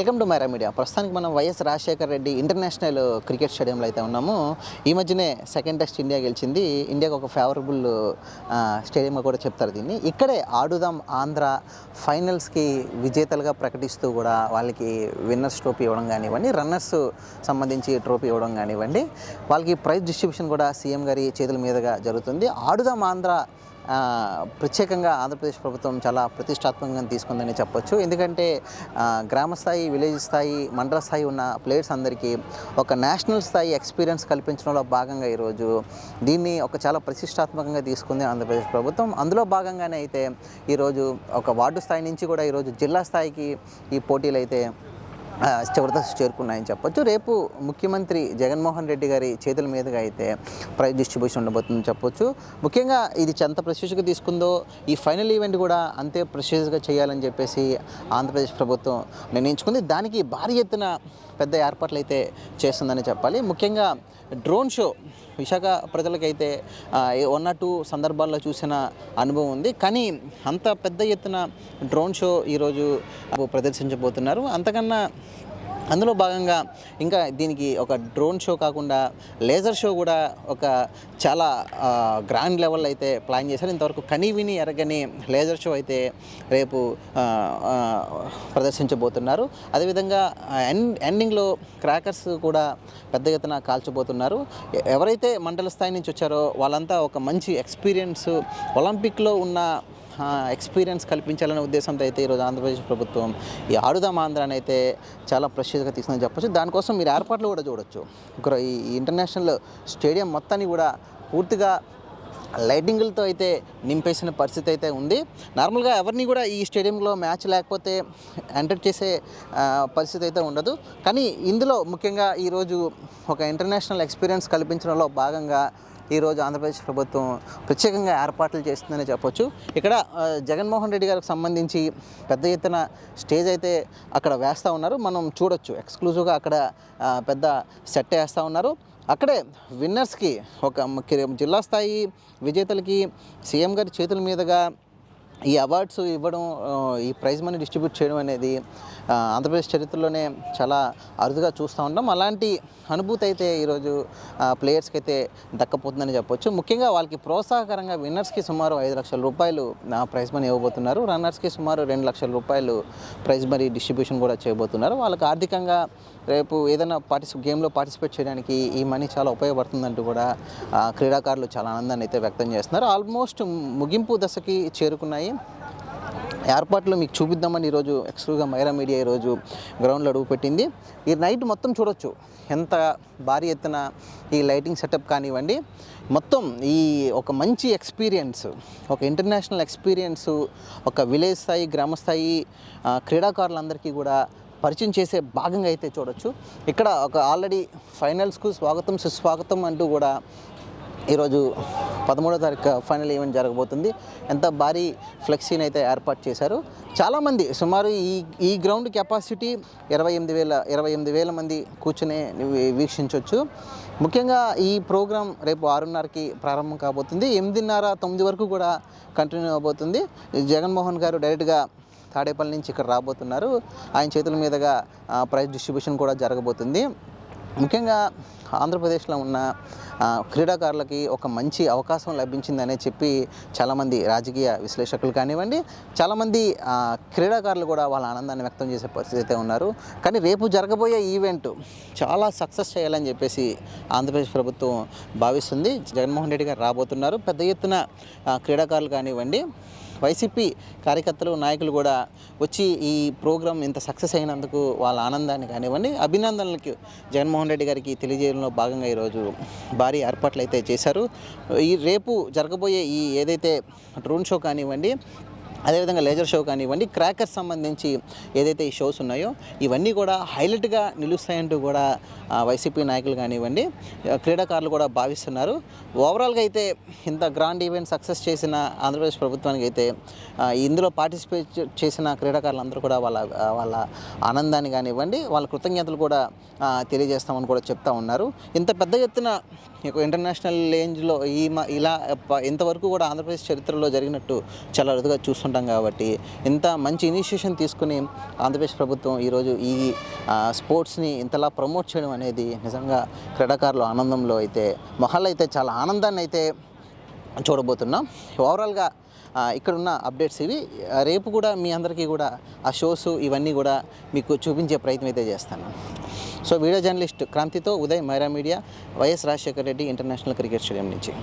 Welcome to Myra media. ప్రస్తుతానికి మనం YS Rajasekhara Reddy international cricket స్టేడియంలో అయితే ఉన్నాము. ఈ మధ్యనే సెకండ్ టెస్ట్ ఇండియా గెలిచింది. ఇండియాకు ఒక ఫేవరబుల్ స్టేడియంగా కూడా చెప్తారు దీన్ని. ఇక్కడే ఆడుదాం ఆంధ్ర ఫైనల్స్కి విజేతలుగా ప్రకటిస్తూ కూడా వాళ్ళకి విన్నర్స్ ట్రోఫీ ఇవ్వడం కానివ్వండి, రన్నర్స్ సంబంధించి ట్రోఫీ ఇవ్వడం కానివ్వండి, వాళ్ళకి ప్రైజ్ డిస్ట్రిబ్యూషన్ కూడా సీఎం గారి చేతుల మీదుగా జరుగుతుంది. ఆడుదాం ఆంధ్ర ప్రత్యేకంగా ఆంధ్రప్రదేశ్ ప్రభుత్వం చాలా ప్రతిష్టాత్మకంగా తీసుకుందని చెప్పొచ్చు. ఎందుకంటే గ్రామ స్థాయి, విలేజ్ స్థాయి, మండల స్థాయి ఉన్న ప్లేయర్స్ అందరికీ ఒక నేషనల్ స్థాయి ఎక్స్పీరియన్స్ కల్పించడంలో భాగంగా ఈరోజు దీన్ని ఒక చాలా ప్రతిష్టాత్మకంగా తీసుకుంది ఆంధ్రప్రదేశ్ ప్రభుత్వం. అందులో భాగంగానే అయితే ఈరోజు ఒక వార్డు స్థాయి నుంచి కూడా ఈరోజు జిల్లా స్థాయికి ఈ పోటీలు అయితే చివరిదశ చేరుకున్నాయని చెప్పొచ్చు. రేపు ముఖ్యమంత్రి జగన్మోహన్ రెడ్డి గారి చేతుల మీదుగా అయితే ప్రైజ్ డిస్ట్రిబ్యూషన్ ఉండబోతుందని చెప్పొచ్చు. ముఖ్యంగా ఇది ఎంత ప్రెస్టీజ్గా తీసుకుందో ఈ ఫైనల్ ఈవెంట్ కూడా అంతే ప్రెస్టీజ్గా చేయాలని చెప్పేసి ఆంధ్రప్రదేశ్ ప్రభుత్వం నిర్ణయించుకుంది. దానికి భారీ ఎత్తున పెద్ద ఏర్పాట్లు అయితే చేస్తుందని చెప్పాలి. ముఖ్యంగా డ్రోన్ షో విశాఖ ప్రజలకైతే 1 or 2 సందర్భాల్లో చూసిన అనుభవం ఉంది. కానీ అంత పెద్ద ఎత్తున డ్రోన్ షో ఈరోజు ప్రదర్శించబోతున్నారు. అంతకన్నా అందులో భాగంగా ఇంకా దీనికి ఒక డ్రోన్ షో కాకుండా లేజర్ షో కూడా ఒక చాలా గ్రాండ్ లెవెల్ అయితే ప్లాన్ చేశారు. ఇంతవరకు కనీవిని ఎరగని లేజర్ షో అయితే రేపు ప్రదర్శించబోతున్నారు. అదేవిధంగా ఎండింగ్లో క్రాకర్స్ కూడా పెద్ద ఎత్తున కాల్చబోతున్నారు. ఎవరైతే మండల స్థాయి నుంచి వచ్చారో వాళ్ళంతా ఒక మంచి ఎక్స్పీరియన్స్, ఒలింపిక్లో ఉన్న ఎక్స్పీరియన్స్ కల్పించాలనే ఉద్దేశంతో అయితే ఈరోజు ఆంధ్రప్రదేశ్ ప్రభుత్వం ఈ ఆడుదాం ఆంధ్రాని అయితే చాలా ప్రసిద్ధిగా తీసుకుందని చెప్పొచ్చు. దానికోసం మీరు ఏర్పాట్లు కూడా చూడొచ్చు. ఈ ఇంటర్నేషనల్ స్టేడియం మొత్తాన్ని కూడా పూర్తిగా లైటింగులతో అయితే నింపేసిన పరిస్థితి అయితే ఉంది. నార్మల్గా ఎవరిని కూడా ఈ స్టేడియంలో మ్యాచ్ లేకపోతే ఎంటర్ చేసే పరిస్థితి అయితే ఉండదు. కానీ ఇందులో ముఖ్యంగా ఈరోజు ఒక ఇంటర్నేషనల్ ఎక్స్పీరియన్స్ కల్పించడంలో భాగంగా ఈరోజు ఆంధ్రప్రదేశ్ ప్రభుత్వం ప్రత్యేకంగా ఏర్పాట్లు చేస్తుందని చెప్పొచ్చు. ఇక్కడ జగన్మోహన్ రెడ్డి గారికి సంబంధించి పెద్ద ఎత్తున స్టేజ్ అయితే అక్కడ వేస్తూ ఉన్నారు. మనం చూడొచ్చు ఎక్స్క్లూజివ్గా అక్కడ పెద్ద సెట్ వేస్తూ ఉన్నారు. అక్కడే విన్నర్స్కి ఒక జిల్లా స్థాయి విజేతలకి సీఎం గారి చేతుల మీదుగా ఈ అవార్డ్స్ ఇవ్వడం, ఈ ప్రైజ్ మనీ డిస్ట్రిబ్యూట్ చేయడం అనేది ఆంధ్రప్రదేశ్ చరిత్రలోనే చాలా అరుదుగా చూస్తూ ఉంటాం. అలాంటి అనుభూతి అయితే ఈరోజు ప్లేయర్స్కి అయితే దక్కపోతుందని చెప్పొచ్చు. ముఖ్యంగా వాళ్ళకి ప్రోత్సాహకరంగా విన్నర్స్కి సుమారు 5 లక్షల రూపాయలు ప్రైజ్ మనీ ఇవ్వబోతున్నారు. రన్నర్స్కి సుమారు 2 లక్షల రూపాయలు ప్రైజ్ మనీ డిస్ట్రిబ్యూషన్ కూడా చేయబోతున్నారు. వాళ్ళకి ఆర్థికంగా రేపు ఏదైనా గేమ్లో పార్టిసిపేట్ చేయడానికి ఈ మనీ చాలా ఉపయోగపడుతుందంటూ కూడా క్రీడాకారులు చాలా ఆనందాన్ని అయితే వ్యక్తం చేస్తున్నారు. ఆల్మోస్ట్ ముగింపు దశకి చేరుకున్నాయి ఏర్పాట్లు. మీకు చూపిద్దామని ఈరోజు ఎక్స్క్లూజివ్గా మైరా మీడియా ఈరోజు గ్రౌండ్లో అడుగుపెట్టింది. ఈ నైట్ మొత్తం చూడొచ్చు ఎంత భారీ ఎత్తున ఈ లైటింగ్ సెటప్ కానివ్వండి, మొత్తం ఈ ఒక మంచి ఎక్స్పీరియన్స్, ఒక ఇంటర్నేషనల్ ఎక్స్పీరియన్స్, ఒక విలేజ్ స్థాయి, గ్రామ స్థాయి క్రీడాకారులందరికీ కూడా పరిచయం చేసే భాగంగా అయితే చూడొచ్చు. ఇక్కడ ఒక ఆల్రెడీ ఫైనల్స్కు స్వాగతం సుస్వాగతం అంటూ కూడా ఈరోజు 13వ తారీఖు ఫైనల్ ఈవెంట్ జరగబోతుంది. ఎంత భారీ ఫ్లెక్సీని అయితే ఏర్పాటు చేశారు. చాలామంది సుమారు ఈ గ్రౌండ్ కెపాసిటీ 28,000 మంది కూర్చుని వీక్షించవచ్చు. ముఖ్యంగా ఈ ప్రోగ్రాం రేపు 6:30కి ప్రారంభం కాబోతుంది. 8:30, 9 వరకు కూడా కంటిన్యూ అవబోతుంది. జగన్మోహన్ గారు డైరెక్ట్గా తాడేపల్లి నుంచి ఇక్కడ రాబోతున్నారు. ఆయన చేతుల మీదుగా ప్రైజ్ డిస్ట్రిబ్యూషన్ కూడా జరగబోతుంది. ముఖ్యంగా ఆంధ్రప్రదేశ్లో ఉన్న క్రీడాకారులకి ఒక మంచి అవకాశం లభించిందనే చెప్పి చాలామంది రాజకీయ విశ్లేషకులు కానివ్వండి, చాలామంది క్రీడాకారులు కూడా వాళ్ళ ఆనందాన్ని వ్యక్తం చేసే పరిస్థితి అయితే ఉన్నారు. కానీ రేపు జరగబోయే ఈవెంట్ చాలా సక్సెస్ చేయాలని చెప్పేసి ఆంధ్రప్రదేశ్ ప్రభుత్వం భావిస్తుంది. జగన్మోహన్ రెడ్డి గారు రాబోతున్నారు. పెద్ద ఎత్తున క్రీడాకారులు కానివ్వండి, వైసీపీ కార్యకర్తలు, నాయకులు కూడా వచ్చి ఈ ప్రోగ్రాం ఇంత సక్సెస్ అయినందుకు వాళ్ళ ఆనందాన్ని కానివ్వండి, అభినందనలకు జగన్మోహన్ రెడ్డి గారికి తెలియజేయడంలో భాగంగా ఈరోజు భారీ ఏర్పాట్లు అయితే చేశారు. ఈ రేపు జరగబోయే ఈ ఏదైతే డ్రోన్ షో కానివ్వండి, అదేవిధంగా లేజర్ షో కానివ్వండి, క్రాకర్స్ సంబంధించి ఏదైతే ఈ షోస్ ఉన్నాయో ఇవన్నీ కూడా హైలైట్గా నిలుస్తాయంటూ కూడా వైసీపీ నాయకులు కానివ్వండి, క్రీడాకారులు కూడా భావిస్తున్నారు. ఓవరాల్గా అయితే ఇంత గ్రాండ్ ఈవెంట్ సక్సెస్ చేసిన ఆంధ్రప్రదేశ్ ప్రభుత్వానికి అయితే ఇందులో పార్టిసిపేట్ చేసిన క్రీడాకారులందరూ కూడా వాళ్ళ ఆనందాన్ని కానివ్వండి, వాళ్ళ కృతజ్ఞతలు కూడా తెలియజేస్తామని కూడా చెప్తా ఉన్నారు. ఇంత పెద్ద ఎత్తున ఇంటర్నేషనల్ రేంజ్లో ఇలా ఇంతవరకు కూడా ఆంధ్రప్రదేశ్ చరిత్రలో జరిగినట్టు చాలా అరుదుగా చూస్తున్నాం. చూస్తుంటాం కాబట్టి ఇంత మంచి ఇనిషియేషన్ తీసుకుని ఆంధ్రప్రదేశ్ ప్రభుత్వం ఈరోజు ఈ స్పోర్ట్స్ని ఇంతలా ప్రమోట్ చేయడం అనేది నిజంగా క్రీడాకారుల ఆనందంలో అయితే మొహాల్లో అయితే చాలా ఆనందాన్ని అయితే చూడబోతున్నాం. ఓవరాల్గా ఇక్కడున్న అప్డేట్స్ ఇవి. రేపు కూడా మీ అందరికీ కూడా ఆ షోస్ ఇవన్నీ కూడా మీకు చూపించే ప్రయత్నం అయితే చేస్తాను. సో వీడియో జర్నలిస్ట్ క్రాంతితో Uday, Maira media, YS Rajasekhara Reddy international cricket stadium నుంచి.